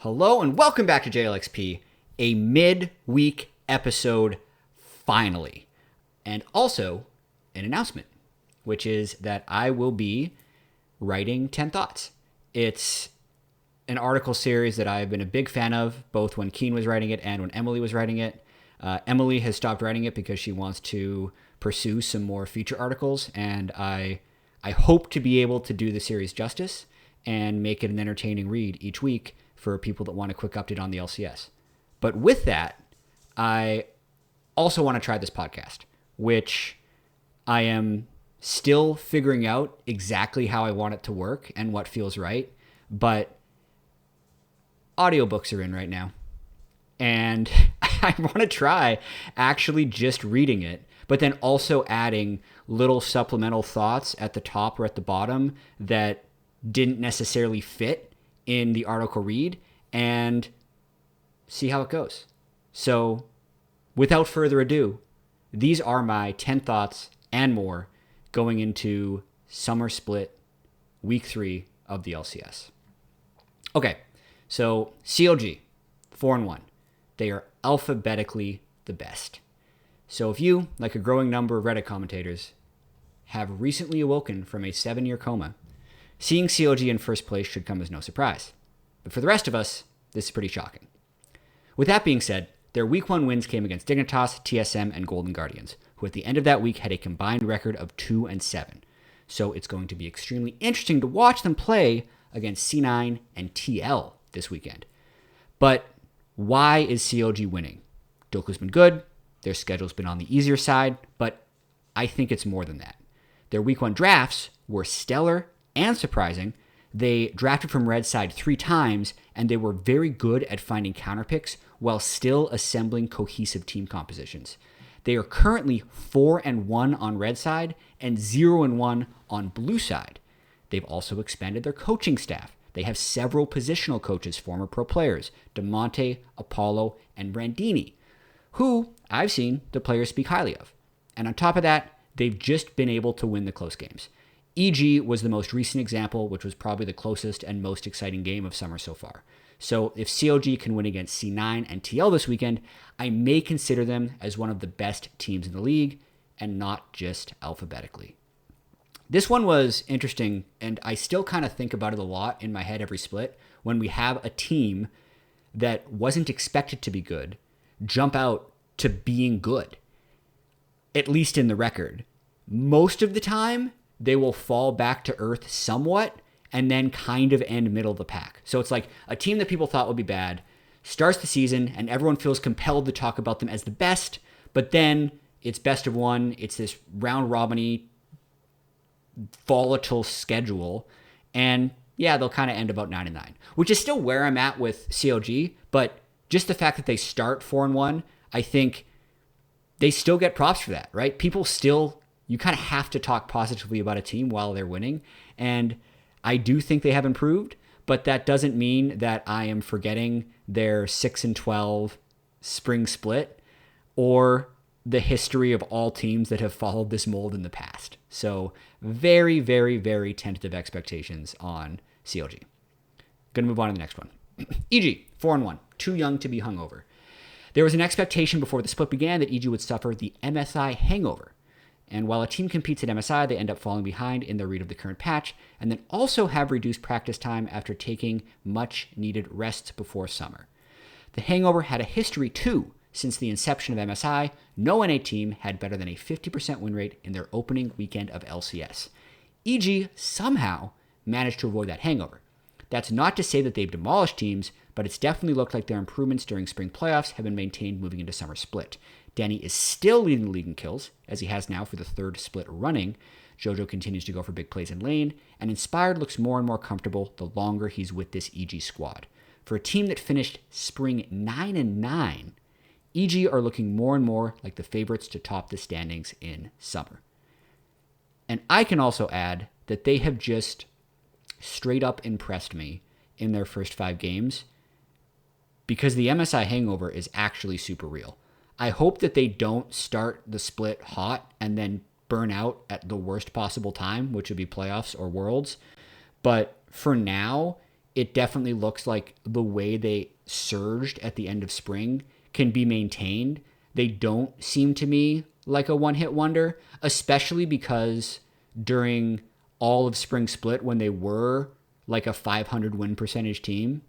Hello and welcome back to JLXP, a mid-week episode finally. And also an announcement, which is that I will be writing 10 Thoughts. It's an article series that I've been a big fan of, both when Keen was writing it and when Emily was writing it. Emily has stopped writing it because she wants to pursue some more feature articles, and I hope to be able to do the series justice and make it an entertaining read each week for people that want a quick update on the LCS. But with that, I also want to try this podcast, which I am still figuring out exactly how I want it to work and what feels right. But audiobooks are in right now. And I want to try actually just reading it, but then also adding little supplemental thoughts at the top or at the bottom that didn't necessarily fit in the article read, and see how it goes. So without further ado, these are my 10 thoughts and more going into Summer Split Week 3 of the LCS. Okay, so CLG, 4-1. They are alphabetically the best. So if you, like a growing number of Reddit commentators, have recently awoken from a 7-year coma, seeing CLG in first place should come as no surprise. But for the rest of us, this is pretty shocking. With that being said, their Week 1 wins came against Dignitas, TSM, and Golden Guardians, who at the end of that week had a combined record of 2-7. So it's going to be extremely interesting to watch them play against C9 and TL this weekend. But why is CLG winning? Doku's been good, their schedule's been on the easier side, but I think it's more than that. Their Week 1 drafts were stellar and surprising. They drafted from red side 3 times, and they were very good at finding counterpicks while still assembling cohesive team compositions. They are currently 4-1 on red side and 0-1 on blue side. They've also expanded their coaching staff. They have several positional coaches, former pro players, DeMonte, Apollo, and Brandini, who I've seen the players speak highly of. And on top of that, they've just been able to win the close games. EG was the most recent example, which was probably the closest and most exciting game of summer so far. So if CLG can win against C9 and TL this weekend, I may consider them as one of the best teams in the league, and not just alphabetically. This one was interesting, and I still kind of think about it a lot in my head every split, when we have a team that wasn't expected to be good jump out to being good, at least in the record. Most of the time, they will fall back to earth somewhat and then kind of end middle of the pack. So it's like a team that people thought would be bad starts the season and everyone feels compelled to talk about them as the best, but then it's best of one. It's this round robin-y, volatile schedule. And yeah, they'll kind of end about 9-9, which is still where I'm at with CLG. But just the fact that they start 4-1, I think they still get props for that, right? People still, you kind of have to talk positively about a team while they're winning. And I do think they have improved, but that doesn't mean that I am forgetting their 6-12 spring split or the history of all teams that have followed this mold in the past. So very, very, very tentative expectations on CLG. Going to move on to the next one. EG, 4-1, too young to be hungover. There was an expectation before the split began that EG would suffer the MSI hangover. And while a team competes at MSI, they end up falling behind in their read of the current patch, and then also have reduced practice time after taking much needed rest before summer. The hangover had a history too. Since the inception of MSI, no NA team had better than a 50% win rate in their opening weekend of LCS. EG somehow managed to avoid that hangover. That's not to say that they've demolished teams, but it's definitely looked like their improvements during spring playoffs have been maintained moving into summer split. Danny is still leading the league in kills, as he has now for the 3rd split running. Jojo continues to go for big plays in lane, and Inspired looks more and more comfortable the longer he's with this EG squad. For a team that finished spring 9-9, EG are looking more and more like the favorites to top the standings in summer. And I can also add that they have just straight up impressed me in their first 5 games, because the MSI hangover is actually super real. I hope that they don't start the split hot and then burn out at the worst possible time, which would be playoffs or worlds. But for now, it definitely looks like the way they surged at the end of spring can be maintained. They don't seem to me like a one-hit wonder, especially because during all of spring split, when they were like a 500 win percentage team,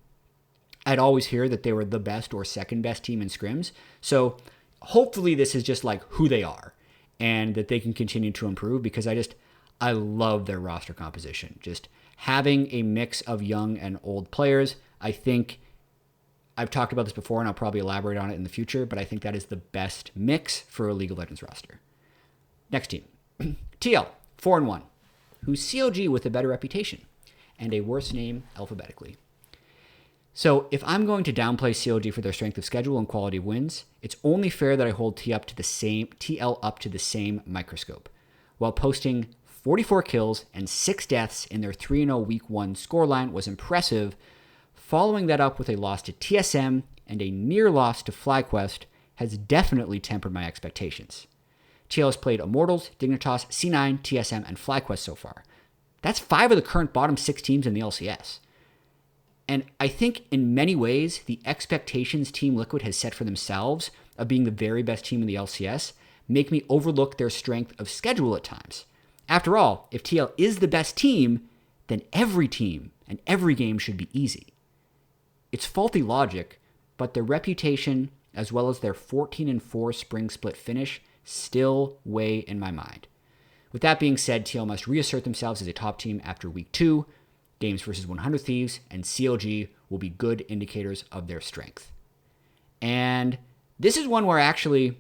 I'd always hear that they were the best or second best team in scrims. So hopefully this is just like who they are and that they can continue to improve, because I love their roster composition. Just having a mix of young and old players. I think I've talked about this before and I'll probably elaborate on it in the future, but I think that is the best mix for a League of Legends roster. Next team, TL, 4-1, who's CLG with a better reputation and a worse name alphabetically. So if I'm going to downplay CLG for their strength of schedule and quality of wins, it's only fair that I hold TL up to the same microscope. While posting 44 kills and 6 deaths in their 3-0 Week 1 scoreline was impressive, following that up with a loss to TSM and a near loss to FlyQuest has definitely tempered my expectations. TL has played Immortals, Dignitas, C9, TSM, and FlyQuest so far. That's 5 of the current bottom 6 teams in the LCS. And I think in many ways, the expectations Team Liquid has set for themselves of being the very best team in the LCS make me overlook their strength of schedule at times. After all, if TL is the best team, then every team and every game should be easy. It's faulty logic, but their reputation, as well as their 14-4 spring split finish, still weigh in my mind. With that being said, TL must reassert themselves as a top team after Week 2. Games versus 100 Thieves and CLG will be good indicators of their strength. And this is one where actually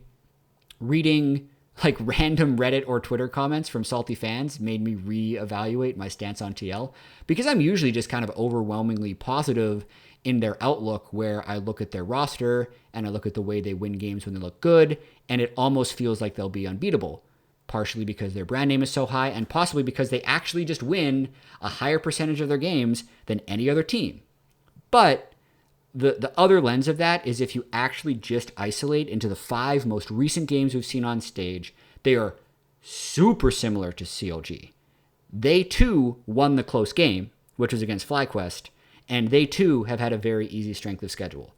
reading like random Reddit or Twitter comments from salty fans made me reevaluate my stance on TL, because I'm usually just kind of overwhelmingly positive in their outlook, where I look at their roster and I look at the way they win games when they look good, and it almost feels like they'll be unbeatable. Partially because their brand name is so high, and possibly because they actually just win a higher percentage of their games than any other team. But the other lens of that is if you actually just isolate into the 5 most recent games we've seen on stage, they are super similar to CLG. They too won the close game, which was against FlyQuest, and they too have had a very easy strength of schedule.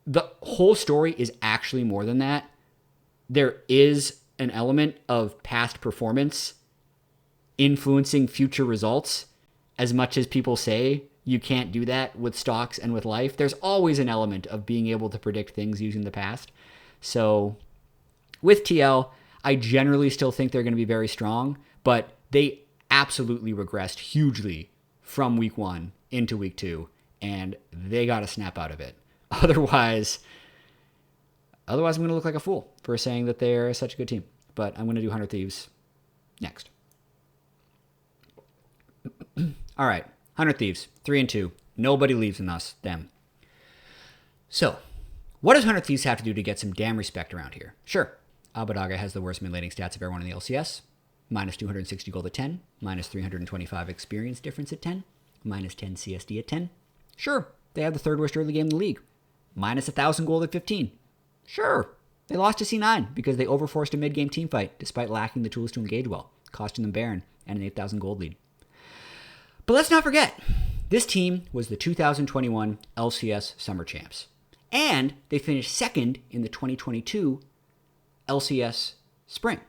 The whole story is actually more than that. There is an element of past performance influencing future results. As much as people say you can't do that with stocks and with life, there's always an element of being able to predict things using the past. So with TL, I generally still think they're going to be very strong, but they absolutely regressed hugely from Week 1 into Week 2, and they got to snap out of it. Otherwise, I'm going to look like a fool for saying that they're such a good team. But I'm going to do 100 Thieves next. All right, 100 Thieves, 3-2. Nobody leaves in them. So, what does 100 Thieves have to do to get some damn respect around here? Sure, Abadaga has the worst mid-laning stats of everyone in the LCS. Minus 260 gold at 10. Minus 325 experience difference at 10. Minus 10 CSD at 10. Sure, they have the 3rd worst early game in the league. Minus 1,000 gold at 15. Sure, they lost to C9 because they overforced a mid-game teamfight despite lacking the tools to engage well, costing them Baron and an 8,000 gold lead. But let's not forget, this team was the 2021 LCS Summer Champs, and they finished 2nd in the 2022 LCS Spring.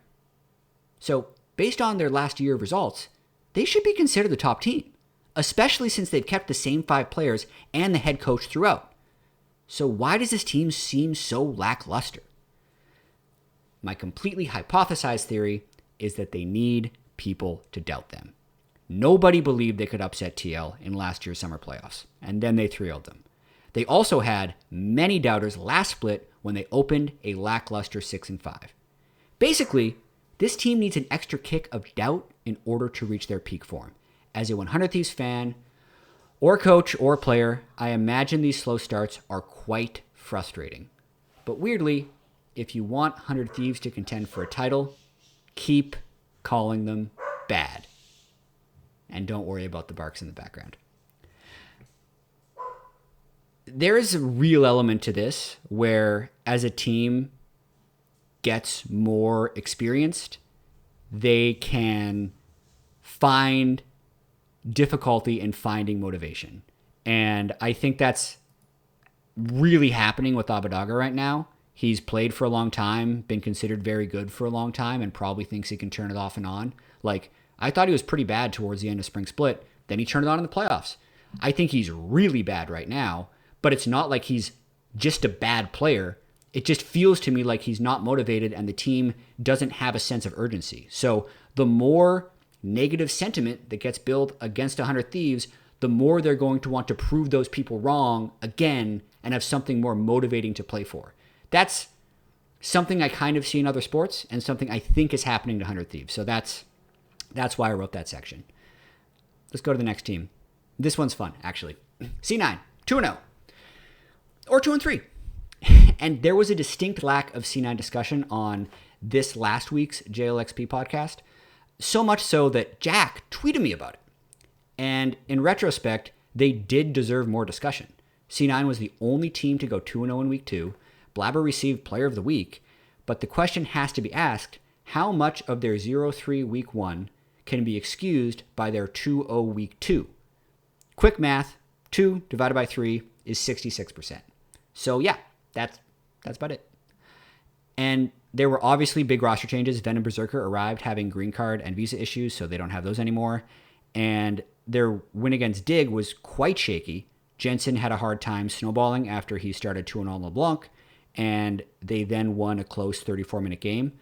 So, based on their last year of results, they should be considered the top team, especially since they've kept the same 5 players and the head coach throughout. So why does this team seem so lackluster? My completely hypothesized theory is that they need people to doubt them. Nobody believed they could upset TL in last year's summer playoffs, and then they 3-0'd them. They also had many doubters last split when they opened a lackluster 6-5. Basically, this team needs an extra kick of doubt in order to reach their peak form. As a 100 Thieves fan, or coach, or player, I imagine these slow starts are quite frustrating. But weirdly, if you want 100 Thieves to contend for a title, keep calling them bad. And don't worry about the barks in the background. There is a real element to this where, as a team gets more experienced, they can find difficulty in finding motivation. And I think that's really happening with Abadaga right now. He's played for a long time, been considered very good for a long time, and probably thinks he can turn it off and on. Like, I thought he was pretty bad towards the end of spring split. Then he turned it on in the playoffs. I think he's really bad right now, but it's not like he's just a bad player. It just feels to me like he's not motivated and the team doesn't have a sense of urgency. So the more negative sentiment that gets built against 100 Thieves, the more they're going to want to prove those people wrong again and have something more motivating to play for. That's something I kind of see in other sports and something I think is happening to 100 Thieves. So that's why I wrote that section. Let's go to the next team. This one's fun, actually. C9, 2-0. Or 2-3. And there was a distinct lack of C9 discussion on this last week's JLXP podcast. So much so that Jack tweeted me about it. And in retrospect, they did deserve more discussion. C9 was the only team to go 2-0 in week 2. Blabber received Player of the Week. But the question has to be asked, how much of their 0-3 week 1 can be excused by their 2-0 week 2? Quick math, 2 divided by 3 is 66%. So yeah, that's about it. And there were obviously big roster changes. Ven and Berserker arrived having green card and visa issues, so they don't have those anymore. And their win against Dig was quite shaky. Jensen had a hard time snowballing after he started 2-0 on LeBlanc, and they then won a close 34-minute game.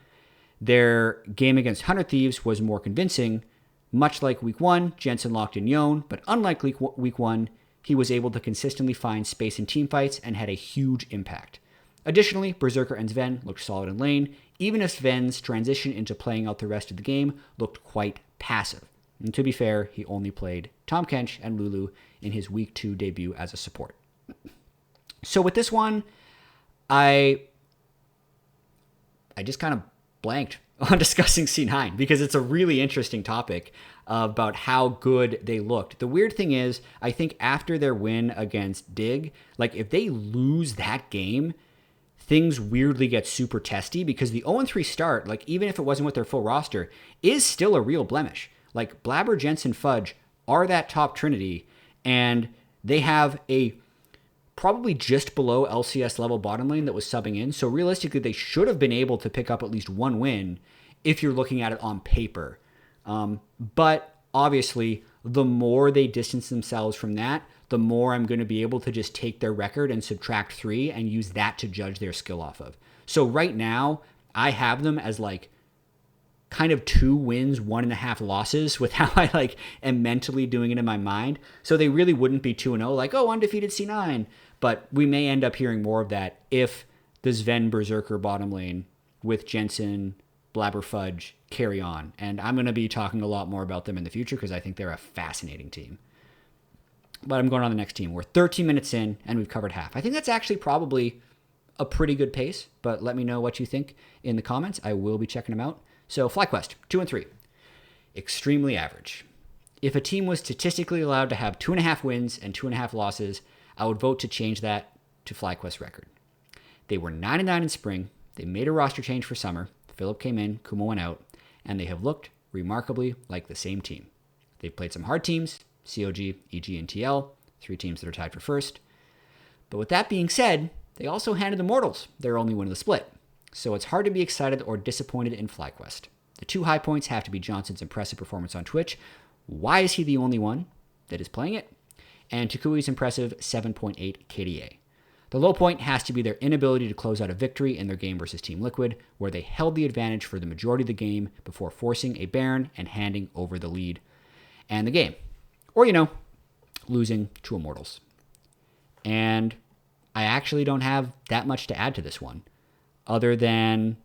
Their game against 100 Thieves was more convincing. Much like week 1, Jensen locked in Yon, but unlike week 1, he was able to consistently find space in teamfights and had a huge impact. Additionally, Berserker and Sven looked solid in lane, even if Sven's transition into playing out the rest of the game looked quite passive. And to be fair, he only played Tom Kench and Lulu in his week 2 debut as a support. So with this one, I just kind of blanked on discussing C9 because it's a really interesting topic about how good they looked. The weird thing is, I think after their win against Dig, like if they lose that game, things weirdly get super testy because the 0-3 start, like even if it wasn't with their full roster, is still a real blemish. Like Blabber, Jensen, Fudge are that top trinity, and they have a probably just below LCS level bottom lane that was subbing in. So realistically, they should have been able to pick up at least one win if you're looking at it on paper. But obviously, the more they distance themselves from that, the more I'm going to be able to just take their record and subtract 3 and use that to judge their skill off of. So right now, I have them as like kind of 2 wins, 1.5 losses with how I like am mentally doing it in my mind. So they really wouldn't be 2-0 like, oh, undefeated C9. But we may end up hearing more of that if the Sven Berserker bottom lane with Jensen, Blabber, Fudge carry on. And I'm going to be talking a lot more about them in the future because I think they're a fascinating team. But I'm going on the next team. We're 13 minutes in and we've covered half. I think that's actually probably a pretty good pace, but let me know what you think in the comments. I will be checking them out. So FlyQuest, 2-3. Extremely average. If a team was statistically allowed to have 2.5 wins and 2.5 losses, I would vote to change that to FlyQuest record. They were 9-9 in spring. They made a roster change for summer. Philip came in, Kumo went out, and they have looked remarkably like the same team. They've played some hard teams, COG, EG, and TL, 3 teams that are tied for first. But with that being said, they also handed the Mortals their only win of the split. So it's hard to be excited or disappointed in FlyQuest. The 2 high points have to be Johnson's impressive performance on Twitch. Why is he the only one that is playing it? And Takui's impressive 7.8 KDA. The low point has to be their inability to close out a victory in their game versus Team Liquid, where they held the advantage for the majority of the game before forcing a Baron and handing over the lead and the game. Or, losing to Immortals. And I actually don't have that much to add to this one, other than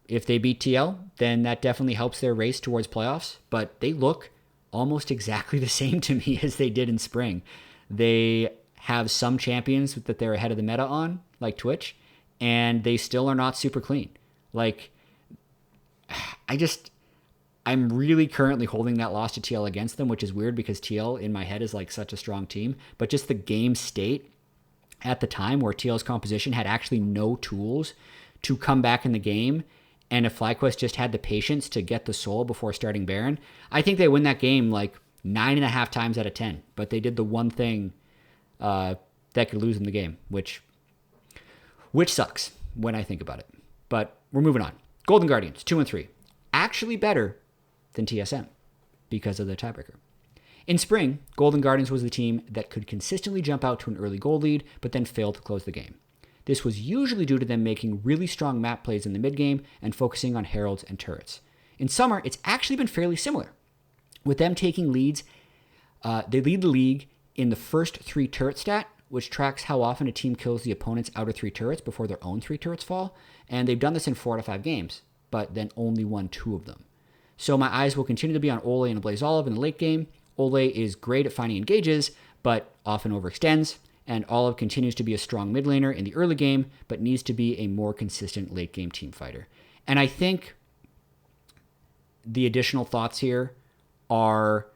if they beat TL, then that definitely helps their race towards playoffs, but they look almost exactly the same to me as they did in spring. They have some champions that they're ahead of the meta on, like Twitch, and they still are not super clean. Like, I'm really currently holding that loss to TL against them, which is weird because TL in my head is like such a strong team, but just the game state at the time where TL's composition had actually no tools to come back in the game, and if FlyQuest just had the patience to get the soul before starting Baron, I think they win that game like 9.5 times out of 10. But they did the one thing that could lose them the game, which sucks when I think about it. But we're moving on. Golden Guardians, 2-3. Actually better than TSM because of the tiebreaker. In spring, Golden Guardians was the team that could consistently jump out to an early goal lead, but then failed to close the game. This was usually due to them making really strong map plays in the mid-game and focusing on heralds and turrets. In summer, it's actually been fairly similar. With them taking leads, they lead the league in the first 3 turret stat, which tracks how often a team kills the opponent's outer 3 turrets before their own 3 turrets fall. And they've done this in 4 out of 5 games, but then only won 2 of them. So my eyes will continue to be on Ole and Blaze Olive in the late game. Ole is great at finding engages, but often overextends. And Olive continues to be a strong mid laner in the early game, but needs to be a more consistent late game team fighter. And I think the additional thoughts here are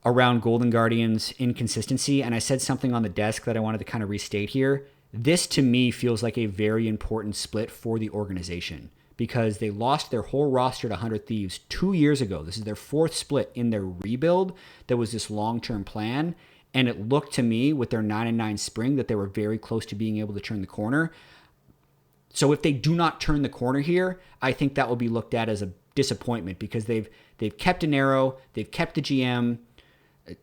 around Golden Guardians' inconsistency. And I said something on the desk that I wanted to kind of restate here. This, to me, feels like a very important split for the organization because they lost their whole roster to 100 Thieves 2 years ago. This is their 4th split in their rebuild. There was this long-term plan, and it looked to me with their 9-9 spring that they were very close to being able to turn the corner. So if they do not turn the corner here, I think that will be looked at as a disappointment because they've kept an arrow, they've kept the GM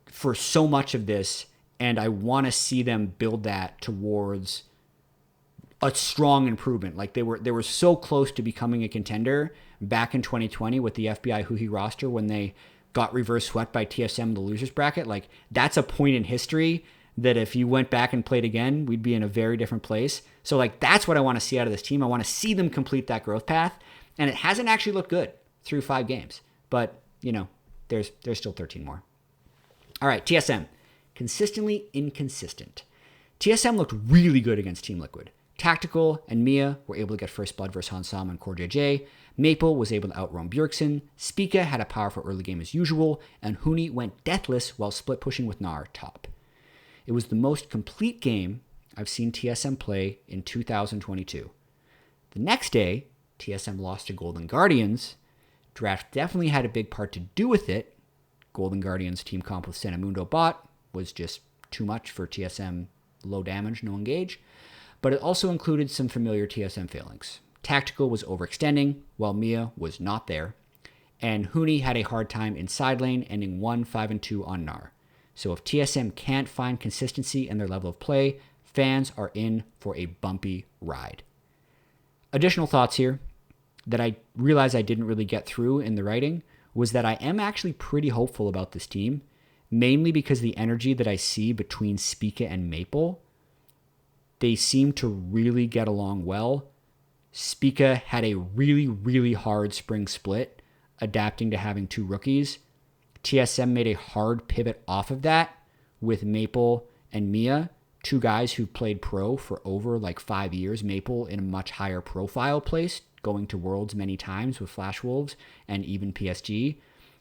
for so much of this, and I want to see them build that towards a strong improvement. Like they were so close to becoming a contender back in 2020 with the FBI Huhi roster when they got reverse swept by TSM in the losers bracket. Like that's a point in history that if you went back and played again, we'd be in a very different place. So like that's what I want to see out of this team. I want to see them complete that growth path, and it hasn't actually looked good through 5 games. But there's still 13 more. All right, TSM. Consistently inconsistent. TSM looked really good against Team Liquid. Tactical and Mia were able to get first blood versus Hansam and Core JJ. Maple was able to outrun Bjergsen. Spica had a powerful early game as usual, and Huni went deathless while split pushing with Gnar top. It was the most complete game I've seen TSM play in 2022. The next day, TSM lost to Golden Guardians. Draft definitely had a big part to do with it. Golden Guardians team comp with Senamundo bot was just too much for TSM, low damage, no engage. But it also included some familiar TSM failings. Tactical was overextending, while Mia was not there. And Huni had a hard time in side lane, ending 1-5-2 on Gnar. So if TSM can't find consistency in their level of play, fans are in for a bumpy ride. Additional thoughts here that I realized I didn't really get through in the writing was that I am actually pretty hopeful about this team, mainly because the energy that I see between Spica and Maple, they seem to really get along well. Spica had a really, really hard spring split, adapting to having 2 rookies. TSM made a hard pivot off of that with Maple and Mia, 2 guys who played pro for over 5 years. Maple in a much higher profile place, going to Worlds many times with Flash Wolves and even PSG.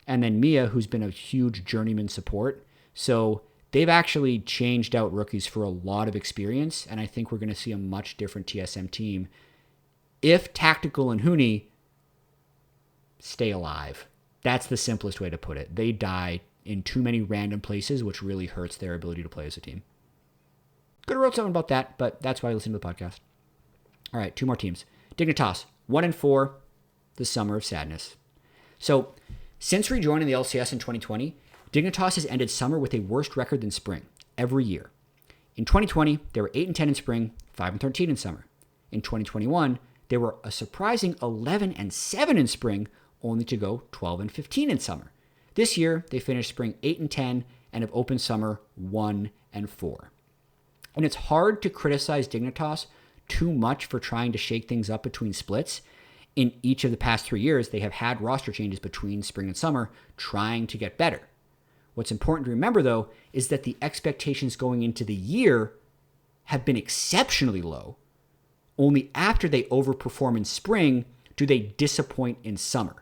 And then Mia, who's been a huge journeyman support. So they've actually changed out rookies for a lot of experience, and I think we're going to see a much different TSM team if Tactical and Huni stay alive. That's the simplest way to put it. They die in too many random places, which really hurts their ability to play as a team. Could have wrote something about that, but that's why I listen to the podcast. All right, 2 more teams. Dignitas, 1-4, the summer of sadness. So since rejoining the LCS in 2020, Dignitas has ended summer with a worse record than spring every year. In 2020, they were 8-10 in spring, 5-13 in summer. In 2021, they were a surprising 11-7 in spring, only to go 12-15 in summer. This year, they finished spring 8-10 and have opened summer 1-4. And it's hard to criticize Dignitas too much for trying to shake things up between splits. In each of the past 3 years, they have had roster changes between spring and summer, trying to get better. What's important to remember, though, is that the expectations going into the year have been exceptionally low. Only after they overperform in spring do they disappoint in summer.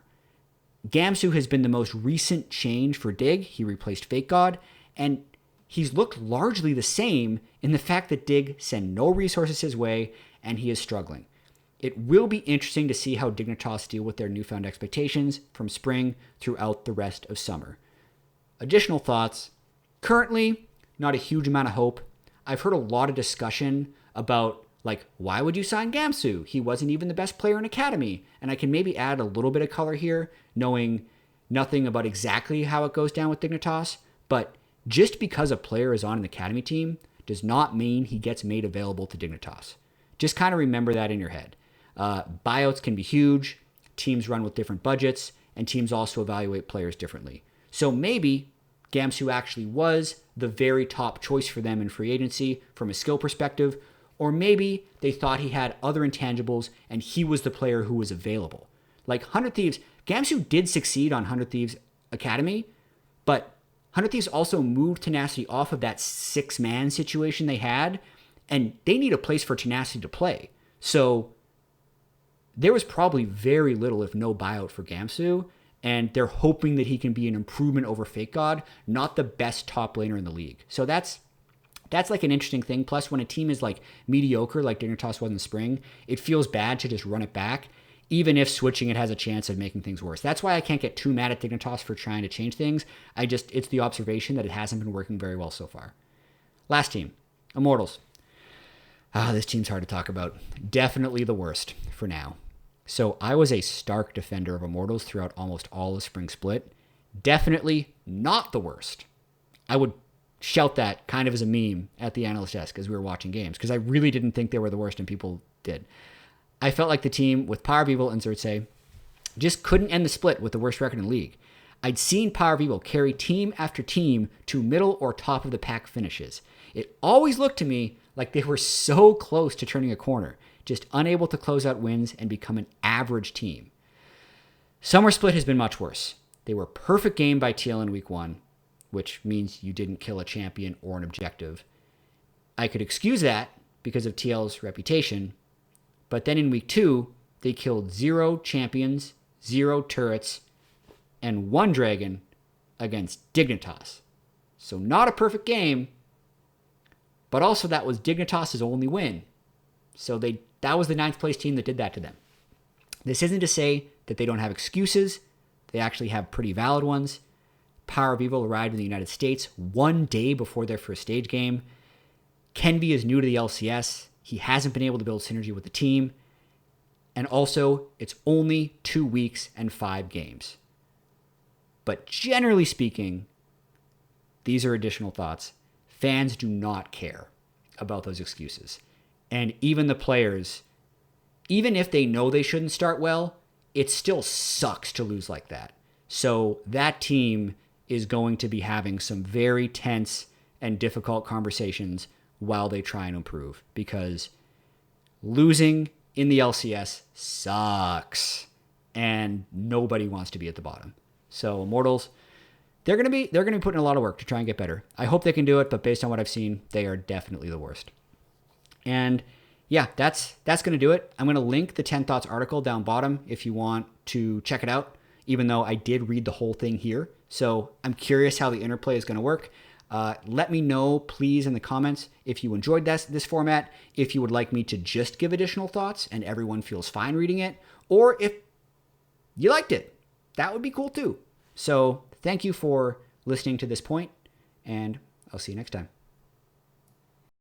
Gamsu has been the most recent change for Dig. He replaced Fake God, and he's looked largely the same in the fact that Dig sent no resources his way, and he is struggling. It will be interesting to see how Dignitas deal with their newfound expectations from spring throughout the rest of summer. additional thoughts. Currently, not a huge amount of hope. I've heard a lot of discussion about, like, why would you sign Gamsu? He wasn't even the best player in Academy. And I can maybe add a little bit of color here, knowing nothing about exactly how it goes down with Dignitas. But just because a player is on an Academy team does not mean he gets made available to Dignitas. Just kind of remember that in your head. Buyouts can be huge. Teams run with different budgets, and teams also evaluate players differently. So maybe Gamsu actually was the very top choice for them in free agency from a skill perspective, or maybe they thought he had other intangibles and he was the player who was available. Like 100 Thieves, Gamsu did succeed on 100 Thieves Academy, but 100 Thieves also moved Tenacity off of that 6-man situation they had, and they need a place for Tenacity to play. So there was probably very little, if no, buyout for Gamsu, and they're hoping that he can be an improvement over Fake God, not the best top laner in the league. So that's like an interesting thing. Plus, when a team is like mediocre, like Dignitas was in the spring, it feels bad to just run it back, even if switching it has a chance of making things worse. That's why I can't get too mad at Dignitas for trying to change things. It's the observation that it hasn't been working very well so far. Last team, Immortals. This team's hard to talk about. Definitely the worst for now. So I was a stark defender of Immortals throughout almost all of Spring Split. Definitely not the worst. I would shout that kind of as a meme at the analyst desk as we were watching games, because I really didn't think they were the worst, and people did. I felt like the team with Power of Evil and Xerxes just couldn't end the split with the worst record in the league. I'd seen Power of Evil carry team after team to middle or top of the pack finishes. It always looked to me like they were so close to turning a corner, just unable to close out wins and become an average team. Summer Split has been much worse. They were perfect game by TL in week 1, which means you didn't kill a champion or an objective. I could excuse that because of TL's reputation, but then in week 2, they killed 0 champions, 0 turrets, and 1 dragon against Dignitas. So not a perfect game, but also that was Dignitas' only win. So that was the 9th place team that did that to them. This isn't to say that they don't have excuses. They actually have pretty valid ones. Power of Evil arrived in the United States 1 day before their first stage game. Kenby is new to the LCS. He hasn't been able to build synergy with the team. And also, it's only 2 weeks and 5 games. But generally speaking, these are additional thoughts. Fans do not care about those excuses. And even the players, even if they know they shouldn't start well, it still sucks to lose like that. So that team is going to be having some very tense and difficult conversations while they try and improve, because losing in the LCS sucks and nobody wants to be at the bottom. So Immortals, they're going to be putting a lot of work to try and get better. I hope they can do it, but based on what I've seen, they are definitely the worst. And yeah, that's going to do it. I'm going to link the 10 Thoughts article down bottom if you want to check it out, even though I did read the whole thing here. So I'm curious how the interplay is going to work. Let me know, please, in the comments if you enjoyed this format, if you would like me to just give additional thoughts and everyone feels fine reading it, or if you liked it. That would be cool too. So thank you for listening to this point, and I'll see you next time.